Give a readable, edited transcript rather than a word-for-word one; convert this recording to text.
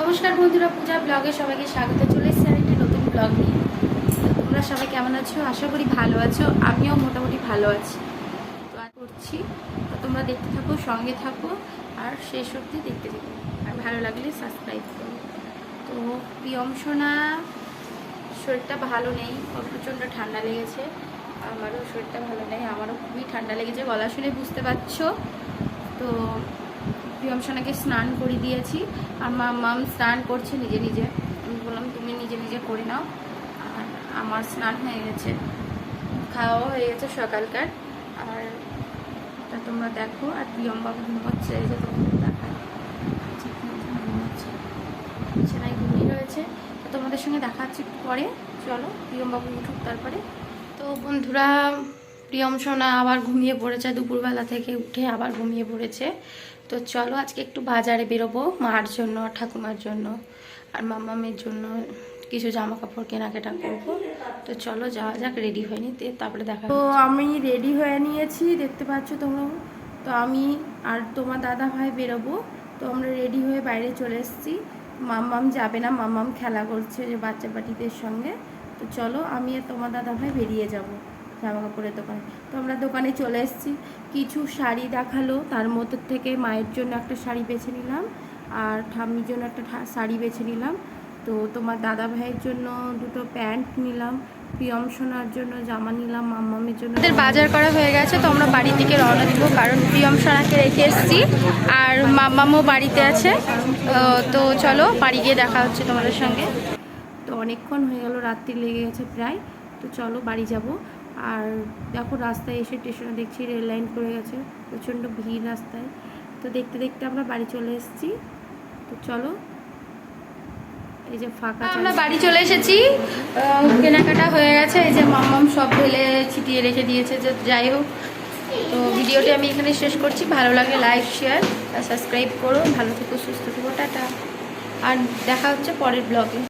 নমস্কার বন্ধুরা, পূজা ব্লগে সবাইকে স্বাগত। চলে এসেছি আরেকটি নতুন ব্লগ নিয়ে। তোমরা সবাই কেমন আছো? আশা করি ভালো আছো। আমিও মোটামুটি ভালো আছি। তো আর করছি, তো তোমরা দেখতে থাকো, সঙ্গে থাকো আর শেষ অবধি দেখতে থাকো। আর ভালো লাগলে সাবস্ক্রাইব করো। তো প্রিয়ম সোনা শরীরটা ভালো নেই, ওর প্রচণ্ড ঠান্ডা লেগেছে। আমারও শরীরটা ভালো নেই, আমারও খুবই ঠান্ডা লেগেছে, গলা শুনে বুঝতে পারছো। তো প্রিয়ম সোনাকে স্নান করে দিয়েছি আর মাম স্নান করছে নিজে নিজে। আমি বললাম তুমি নিজে নিজে করে নাও। আর আমার স্নান হয়ে গেছে, খাওয়াও হয়ে গেছে সকালকার। আর তা তোমরা দেখো। আর প্রিয়ম বাবু ঘুমোচ্ছে, এই যে তোমাদের দেখায় ঘুমোচ্ছে, বিছানায় ঘুমিয়ে রয়েছে। তো তোমাদের সঙ্গে দেখা হচ্ছে একটু পরে। চলো প্রিয়ম বাবু উঠুক তারপরে। তো বন্ধুরা, প্রিয়ম সোনা আবার ঘুমিয়ে পড়েছে, দুপুরবেলা থেকে উঠে আবার ঘুমিয়ে পড়েছে। তো চলো আজকে একটু বাজারে বেরোবো, মার জন্য, ঠাকুমার জন্য আর মামামের জন্য কিছু জামা কাপড় কেনাকাটা করবো। তো চলো যাওয়া যাক, রেডি হয়ে নিতে তারপরে দেখা। তো আমি রেডি হয়ে নিয়েছি, দেখতে পাচ্ছ তোমরা। তো আমি আর তোমার দাদা ভাই বেরোবো। তো আমরা রেডি হয়ে বাইরে চলে এসেছি। মাম্মাম যাবে না, মাম্মাম খেলা করছে যে বাচ্চা পাটিদের সঙ্গে। তো চলো আমি আর তোমার দাদা ভাই বেরিয়ে যাবো জামা কাপড়ের দোকানে। তো আমরা দোকানে চলে এসেছি। কিছু শাড়ি দেখালো, তার মধ্যে থেকে মায়ের জন্য একটা শাড়ি বেছে নিলাম আর ঠাম্মির জন্য একটা শাড়ি বেছে নিলাম। তো তোমার দাদা ভাইয়ের জন্য দুটো প্যান্ট নিলাম, প্রিয়ম সোনার জন্য জামা নিলাম, মাম্মামের জন্য। আমাদের বাজার করা হয়ে গেছে, তো আমরা বাড়ির দিকে রওনা দিব, কারণ প্রিয়ম সোনাকে রেখে এসেছি আর মাম্মামও বাড়িতে আছে। তো চলো বাড়ি গিয়ে দেখা হচ্ছে তোমাদের সঙ্গে। তো অনেকক্ষণ হয়ে গেল, রাত্রি লেগে গেছে প্রায়। তো চলো বাড়ি যাব। আর দেখো রাস্তায় এসে স্টেশনে দেখছি রেল লাইন করে গেছে, প্রচণ্ড ভিড় রাস্তায়। তো দেখতে দেখতে আমরা বাড়ি চলে এসেছি। তো চলো, এই যে ফাঁকা, আমরা বাড়ি চলে এসেছি। কেনাকাটা হয়ে গেছে, এই যে মাম্মাম সব ঢেলে ছিটিয়ে রেখে দিয়েছে। যে যাই হোক, তো ভিডিওটি আমি এখানে শেষ করছি। ভালো লাগলে লাইক, শেয়ার আর সাবস্ক্রাইব করো। ভালো থেকো, সুস্থ থেকো, টাটা। আর দেখা হচ্ছে পরের ব্লগে।